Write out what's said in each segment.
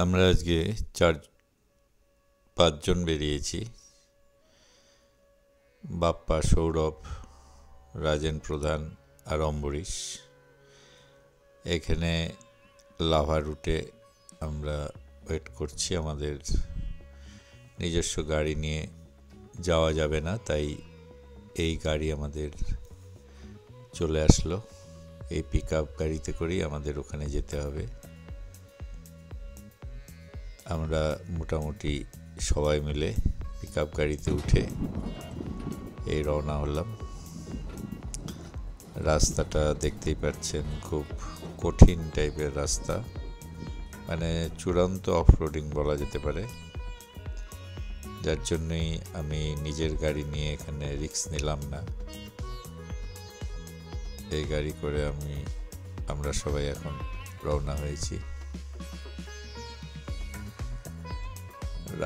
আমরা আজকে 4-5 জন বেরিয়েছি। বাপ্পা, সৌরভ, রাজেন প্রধান আর অম্বরীশ। এখানে লাভা রুটে আমরা ওয়েট করছি। আমাদের নিজস্ব গাড়ি নিয়ে যাওয়া যাবে না, তাই এই গাড়ি আমাদের চলে আসলো। এই পিক আপ গাড়িতে করেই আমাদের ওখানে যেতে হবে। আমরা মোটামুটি সবাই মিলে পিক আপ গাড়িতে উঠে এই রওনা হলাম। রাস্তাটা দেখতেই পাচ্ছেন, খুব কঠিন টাইপের রাস্তা, মানে চূড়ান্ত অফরোডিং বলা যেতে পারে। যার জন্যই আমি নিজের গাড়ি নিয়ে এখানে রিস্ক নিলাম না। এই গাড়ি করে আমরা সবাই এখন রওনা হয়েছি।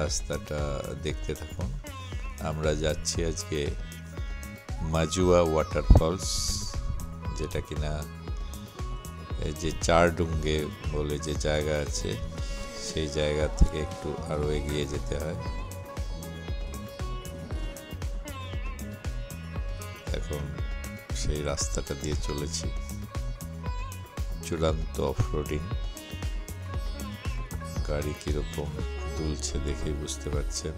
রাস্তাটা দেখতে থাকুন। আমরা যাচ্ছি আজকে মাজুয়া ওয়াটারফলস, যেটা কিনা যে চারডুঙ্গে বলে যে জায়গা আছে, সেই জায়গা থেকে একটু আরো এগিয়ে যেতে হয়। এখন সেই রাস্তাটা দিয়ে চলেছি। চূড়ান্ত অফরোডিং। গাড়ি কিরকম দুলছে দেখেই বুঝতে পারছেন।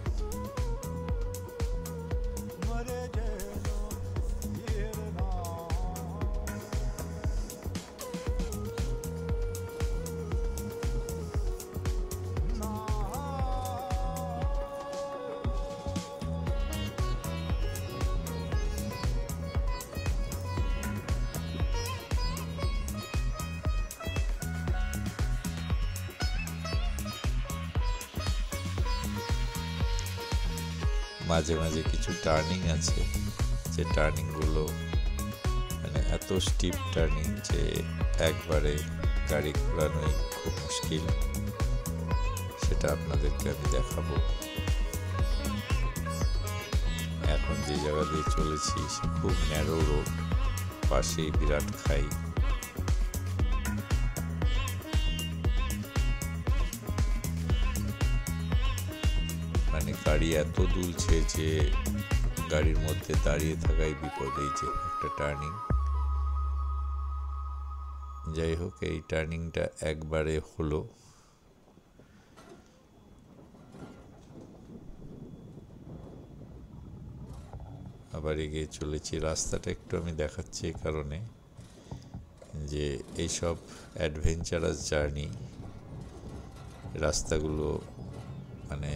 মাঝে মাঝে কিছু টার্নিং আছে, যে টার্নিংগুলো মানে এত স্টিপ টার্নিং যে একবারে গাড়ি ঘোরানোই খুব মুশকিল। সেটা আপনাদেরকে আমি দেখাবো। এখন যে জায়গা দিয়ে চলেছি সে খুব ন্যারো রোড, পাশেই বিরাট খাই। মানে গাড়ি এত দুলছে যে গাড়ির মধ্যে দাঁড়িয়ে থাকাই বিপদ। এই যে একটা টার্নিং, যাই হোক এই টার্নিংটা একবারে হলো। আবার এগিয়ে চলেছি। রাস্তাটা একটু আমি দেখাচ্ছি এই কারণে যে এইসব অ্যাডভেঞ্চারাস জার্নি রাস্তাগুলো মানে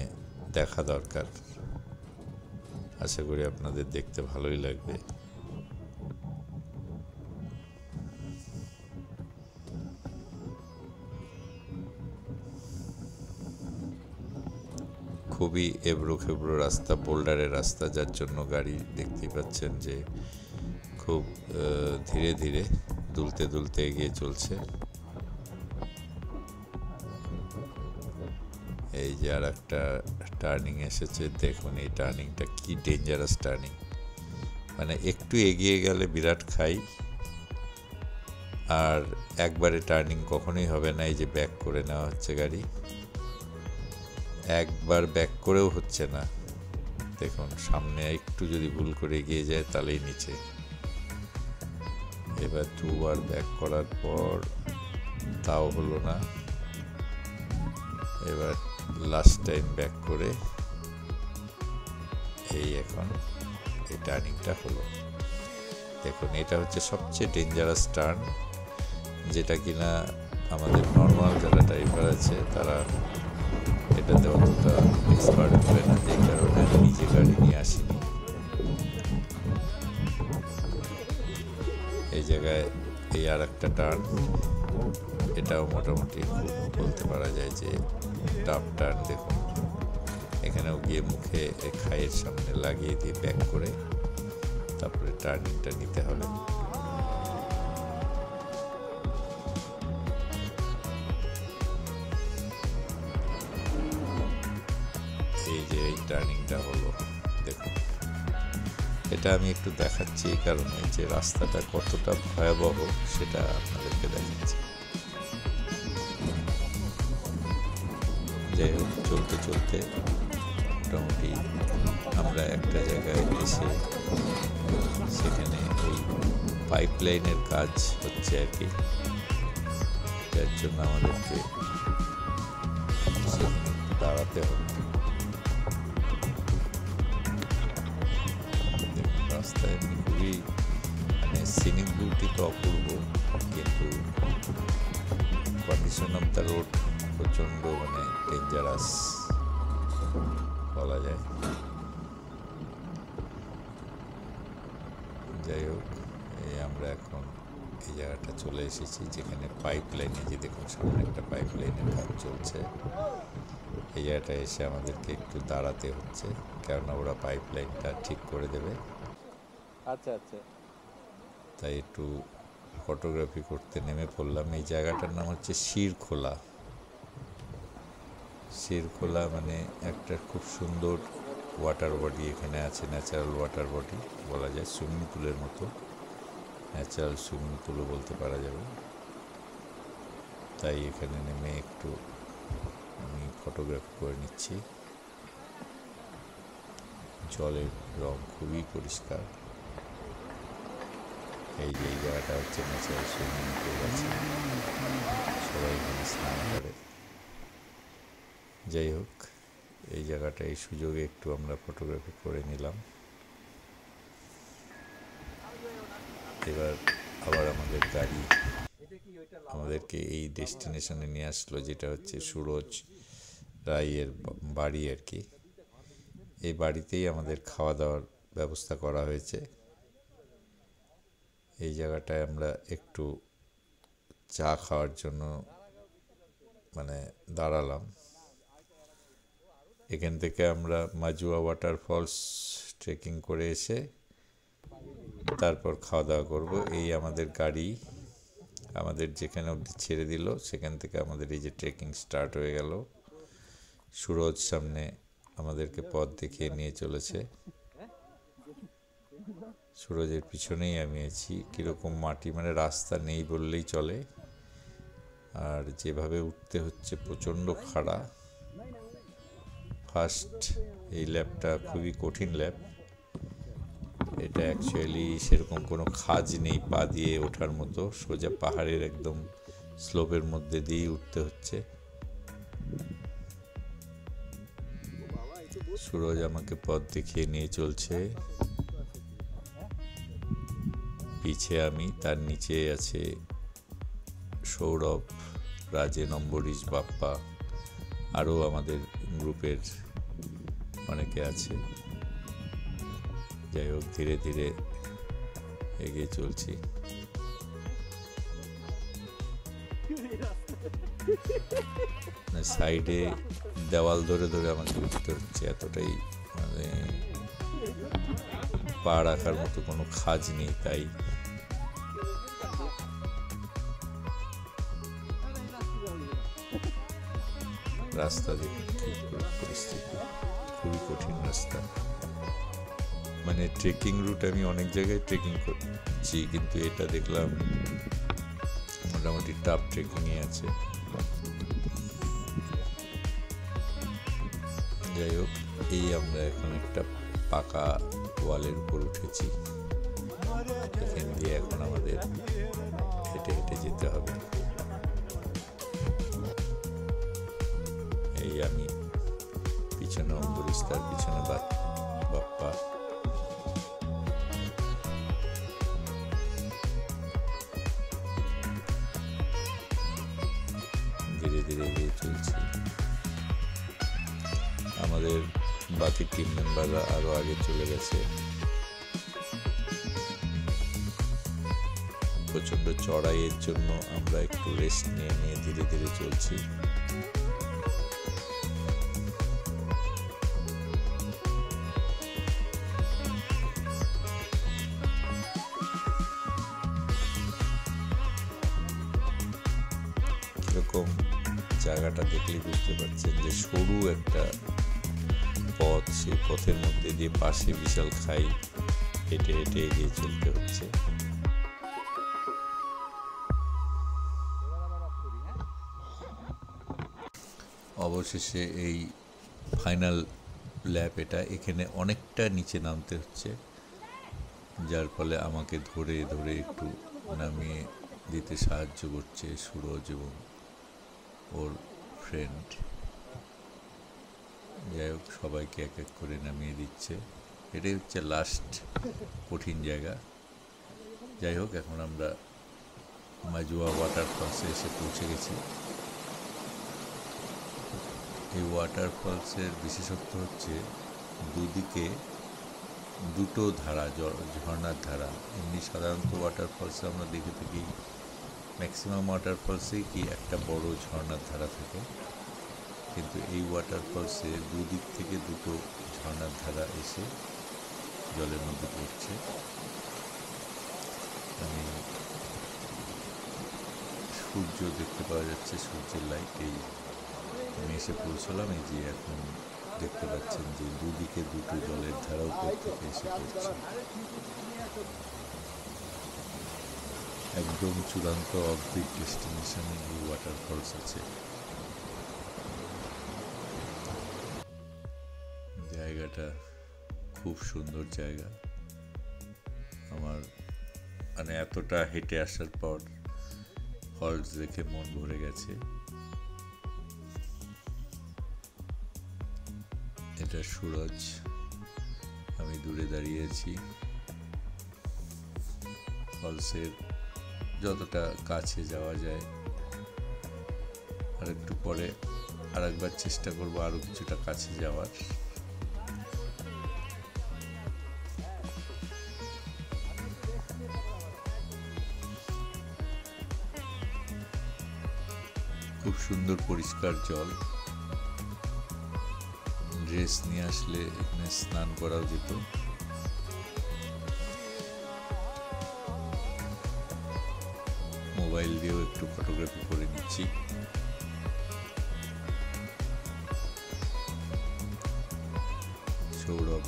দেখা দরকার। আশা করি আপনাদের দেখতে ভালোই লাগবে। খুবই এবড়ো খেবড়ো রাস্তা, বোল্ডারের রাস্তা, যার জন্য গাড়ি দেখতেই পাচ্ছেন যে খুব ধীরে ধীরে দুলতে দুলতে এগিয়ে চলছে। এই যে আর একটা টার্নিং এসেছে, দেখুন এই টার্নিংটা কি ডেঞ্জারাস টার্নিং। মানে একটু এগিয়ে গেলে বিরাট খাই, আর একবারে টার্নিং কখনোই হবে না। এই যে ব্যাক করে নেওয়া হচ্ছে গাড়ি, একবার ব্যাক করেও হচ্ছে না। দেখুন সামনে একটু যদি ভুল করে এগিয়ে যায় তাহলেই নিচে। এবার দুবার ব্যাক করার পর তাও হলো না। এবার লাস্ট টাইম ব্যাক করে এই এখন এই টার্নিংটা হলো। দেখুন এটা হচ্ছে সবচেয়ে ডেঞ্জারাস টার্ন, যেটা কিনা আমাদের নর্মাল যারা ড্রাইভার আছে তারা এটাতে অতটা এক্সপার্ট হবে না, যে কারণে আমি নিজে গাড়ি নিয়ে আসিনি। এই জায়গায় এই আর একটা টার্ন, এটাও মোটামুটি বলতে পারা যায় যে টাফ টার্ন। দেখুন এখানেও গিয়ে মুখে খাইয়ের সামনে লাগিয়ে দিয়ে ব্যাক করে তারপরে টার্নিংটা নিতে হবে। এই যে এই টার্নিংটা হলো, দেখুন এটা আমি একটু দেখাচ্ছি এই কারণে যে রাস্তাটা কতটা ভয়াবহ সেটা আপনাদেরকে দেখাচ্ছি। যাই হোক, চলতে চলতে মোটামুটি আমরা একটা জায়গায় এসে সেখানে ওই পাইপলাইনের কাজ হচ্ছে আর কি, যার জন্য আমাদেরকে সেখানে দাঁড়াতে হবে। রাস্তায় খুবই মানে সিনিক বিউটি তো অপূর্ব, কিন্তু কন্ডিশন অফ দ্য রোড প্রচণ্ড মানে ডেঞ্জারাস বলা যায়। যাই হোক, এই আমরা এখন এই জায়গাটা চলে এসেছি যেখানে পাইপ লাইনে, যে দেখুন সামনে একটা পাইপ লাইনের কাজ চলছে। এই জায়গাটা এসে আমাদেরকে একটু দাঁড়াতে হচ্ছে, কেননা ওরা পাইপ লাইনটা ঠিক করে দেবে। আচ্ছা আচ্ছা, তাই একটু ফটোগ্রাফি করতে নেমে পড়লাম। এই জায়গাটার নাম হচ্ছে শিরখোলা। শিরখোলা মানে একটা খুব সুন্দর ওয়াটার বডি এখানে আছে, ন্যাচারাল ওয়াটার বডি বলা যায়, সুইমিং পুলের মতো, ন্যাচারাল সুইমিং পুলও বলতে পারা যাবে। তাই এখানে নেমে একটু আমি ফটোগ্রাফি করে নিচ্ছি। জলের রং খুবই পরিষ্কার। এই যে এই জায়গাটা হচ্ছে ন্যাচারাল সুইমিং পুল আছে, সবাই এখানে স্নান করে। যাই হোক, এই জায়গাটা এই সুযোগে একটু আমরা ফটোগ্রাফি করে নিলাম। এবার আবার আমাদের গাড়ি আমাদেরকে এই ডেস্টিনেশনে নিয়ে আসলো, যেটা হচ্ছে সুরজ রায়ের বাড়ি আর কি। এই বাড়িতেই আমাদের খাওয়া দাওয়ার ব্যবস্থা করা হয়েছে। এই জায়গাটায় আমরা একটু চা খাওয়ার জন্য মানে দাঁড়ালাম। এখান থেকে আমরা মাজুয়া ওয়াটারফলস ট্রেকিং করে এসে তারপর খাওয়া দাওয়া করব। এই আমাদের গাড়ি আমাদের যেখানে অবধি ছেড়ে দিল, সেখান থেকে আমাদের এই যে ট্রেকিং স্টার্ট হয়ে গেল। সুরজ সামনে আমাদেরকে পথ দেখিয়ে নিয়ে চলেছে। সুরজের পিছনেই আমি আছি। কীরকম মাটি, মানে রাস্তা নেই বললেই চলে, আর যেভাবে উঠতে হচ্ছে প্রচণ্ড খাড়া। ফার্স্ট এই ল্যাবটা খুবই কঠিন ল্যাব। এটা অ্যাকচুয়ালি সেরকম কোনো খাজ নেই পা দিয়ে ওঠার মতো, সোজা পাহাড়ের একদম স্লোপের মধ্যে দিয়েই উঠতে হচ্ছে। সুরজ আমাকে পথ দেখিয়ে নিয়ে চলছে, পিছে আমি, তার নিচে আছে সৌরভ, রাজেন, অম্বরীশ, বাপ্পা, আরও আমাদের গ্রুপের অনেকে আছে। যাই হোক, ধীরে ধীরে এগিয়ে চলছি। সাইডে দেওয়াল ধরে ধরে আমাকে উঠতে হচ্ছে, এতটাই মানে পা রাখার মতো কোনো খাজ নেই। তাই রাস্তা দেখুন কি পরিস্থিতি, খুবই কঠিন রাস্তা। মানে ট্রেকিং রুট আমি অনেক জায়গায় ট্রেকিং করছি, কিন্তু এটা দেখলাম মোটামুটি টাফ ট্রেকিংয়ে আছে। যাই হোক, এই আমরা এখন একটা পাকা ওয়ালের উপর উঠেছি। এখান দিয়ে এখন আমাদের হেঁটে হেঁটে যেতে হবে। এই আমি, পিছনে অম্বরীশ, তার পিছনে বাপ্পা। ধীরে ধীরে এগিয়ে চলছি। আমাদের বাকি টিম মেম্বাররা আরো আগে চলে গেছে। প্রচন্ড চড়াইয়ের জন্য আমরা একটু রেস্ট নিয়ে নিয়ে ধীরে ধীরে চলছি। এরকম জায়গাটা দেখলেই বুঝতে পারছেন যে সরু একটা পথ, সেই পথের মধ্যে দিয়ে পাশে বিশাল খাই, হেঁটে হেঁটে এগিয়ে চলতে হচ্ছে। অবশেষে এই ফাইনাল ল্যাপ, এটা এখানে অনেকটা নিচে নামতে হচ্ছে, যার ফলে আমাকে ধরে ধরে একটু নামিয়ে দিতে সাহায্য করছে সুরজ এবং ওর ফ্রেন্ড। যাই হোক, সবাইকে এক এক করে নামিয়ে দিচ্ছে। এটাই হচ্ছে লাস্ট কঠিন জায়গা। যাই হোক, এখন আমরা মাজুয়া ওয়াটারফলসে এসে পৌঁছে গেছি। এই ওয়াটারফলসের বিশেষত্ব হচ্ছে দুদিকে দুটো ধারা, ঝর্ণার ধারা। এমনি সাধারণত ওয়াটারফলসে আমরা দেখে থাকি ম্যাক্সিমাম ওয়াটারফলসেই কি একটা বড় ঝর্ণার ধারা থাকে, কিন্তু এই ওয়াটারফলসে দুদিক থেকে দুটো ঝর্ণার ধারা এসে জলের মধ্যে পড়ছে। আমি সূর্য দেখতে পাওয়া যাচ্ছে, সূর্যের লাইট। এই আমি এসে পৌঁছলাম, এই যে এখন দেখতে পাচ্ছেন যে দুদিকে দুটো জলের ধারা উপর থেকে এসে পড়ছে। একদম চূড়ান্ত অফবিট ডেস্টিনেশনে এই ওয়াটারফলস আছে। জায়গাটা খুব সুন্দর জায়গা। আমার মানে এতটা হেঁটে আসার পর ফলস দেখে মন ভরে গেছে। এটা সুরজ, আমি দূরে দাঁড়িয়ে আছি। ফলসের যতটা কাছে যাওয়া যায়, আর একটু পরে আর একবার চেষ্টা করবো আরো কিছুটা কাছে যাওয়ার। খুব সুন্দর পরিষ্কার জল। ড্রেস নিয়ে আসলে এখানে স্নান করাও যেত। মোবাইল দিয়েও একটু ফটোগ্রাফি করে নিচ্ছি। সৌরভ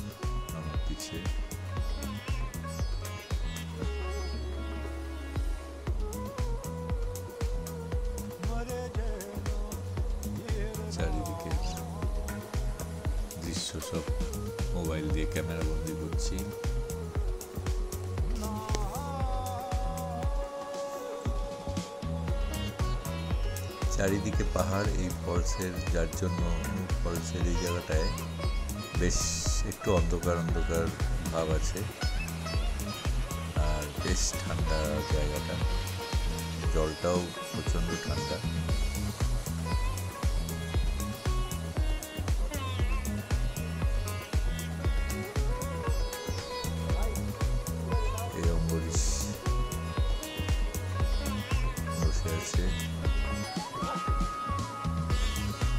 আমার পিছে। চারিদিকে দৃশ্য সব মোবাইল দিয়ে ক্যামেরা বন্দি করছি। চারিদিকে পাহাড় এই ফলসের, যার জন্য ফলসের এই জায়গাটায় বেশ একটু অন্ধকার অন্ধকার ভাব আছে, আর বেশ ঠান্ডা জায়গাটা। জলটাও প্রচণ্ড ঠান্ডা। এই অম্বরীশ বসে আছে।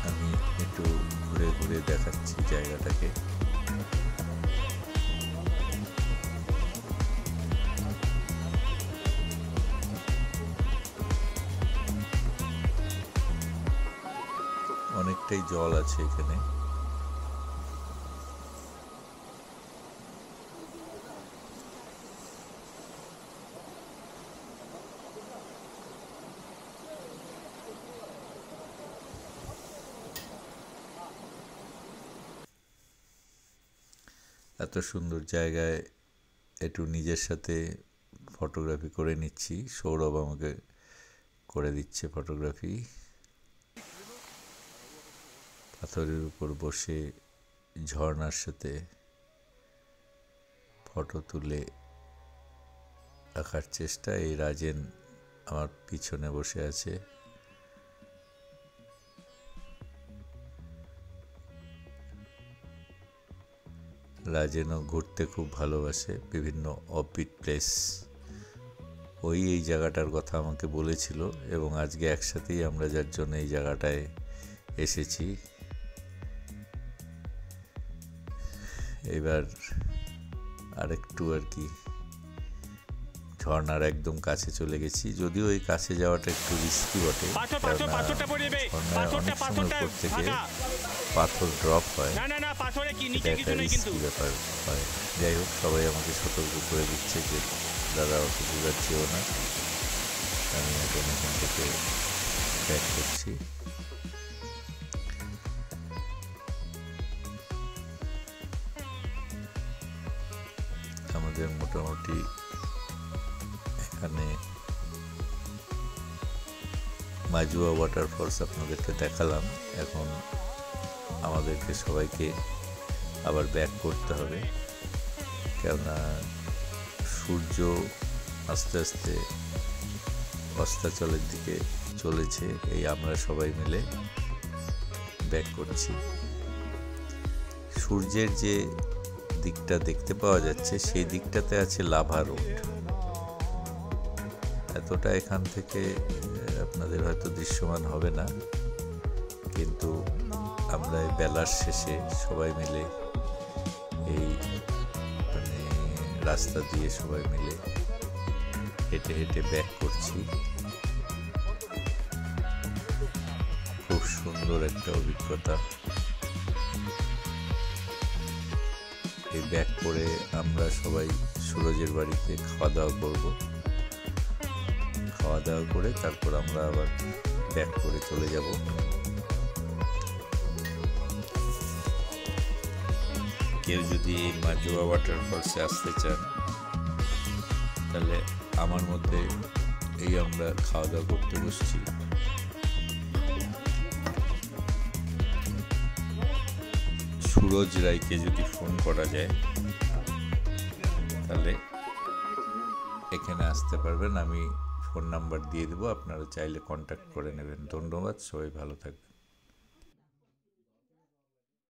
আমি একটু ঘুরে ঘুরে দেখাচ্ছি জায়গাটাকে। অনেকটাই জল আছে এখানে। এত সুন্দর জায়গায় একটু নিজের সাথে ফটোগ্রাফি করে নিচ্ছি। সৌরভ আমাকে করে দিচ্ছে ফটোগ্রাফি। পাথরের উপর বসে ঝর্ণার সাথে ফটো তুলে রাখার চেষ্টা। এই রাজেন আমার পিছনে বসে আছে। রাজেনও ঘুরতে খুব ভালোবাসে, বিভিন্ন অফবিট প্লেস। এই জায়গাটার কথা আমাকে বলেছিল এবং আজকে একসাথেই আমরা যার জন্য এই জায়গাটায় এসেছি। এবার আরেকটু আর কি ঝর্ণার একদম কাছে চলে গেছি, যদিও এই কাছে যাওয়াটা একটু রিস্কি বটে, অনেক সময় উপর থেকে পাথর ড্রপ হয়, একটা রিস্কি ব্যাপার হয়। যাই হোক, সবাই আমাকে সতর্ক করে দিচ্ছে যে দাদা অত দূরে যেও না। আমি এখন এখান থেকে ব্যাক করছি। আমাদের মোটামুটি এখানে মাজুয়া ওয়াটারফলস আপনাদেরকে দেখালাম। এখন আমাদেরকে সবাইকে আবার ব্যাক করতে হবে, কেননা সূর্য আস্তে আস্তে অস্তাচলের দিকে চলেছে। এই আমরা সবাই মিলে ব্যাক করছি। সূর্যের যে দিকটা দেখতে পাওয়া যাচ্ছে সেই দিকটাতে আছে লাভা রোড। এতটা এখান থেকে আপনাদের হয়তো দৃশ্যমান হবে না, কিন্তু আমরা এই বেলার শেষে সবাই মিলে এই মানে রাস্তা দিয়ে সবাই মিলে হেঁটে হেঁটে ব্যাক করছি। খুব সুন্দর একটা অভিজ্ঞতা। এই ব্যাক করে আমরা সবাই সুরজের বাড়িতে খাওয়া দাওয়া করব। খাওয়া দাওয়া করে তারপর আমরা আবার ব্যাক করে চলে যাব। কেউ যদি এই মাজুয়া ওয়াটারফলসে আসতে চান তাহলে আমার মধ্যে এই আমরা খাওয়া দাওয়া করতে বসছি। সুরজ রায়কে যদি ফোন করা যায় তাহলে এখানে আসতে পারবেন। আমি ফোন নাম্বার দিয়ে দেবো, আপনারা চাইলে কন্ট্যাক্ট করে নেবেন। ধন্যবাদ, সবাই ভালো থাকবেন।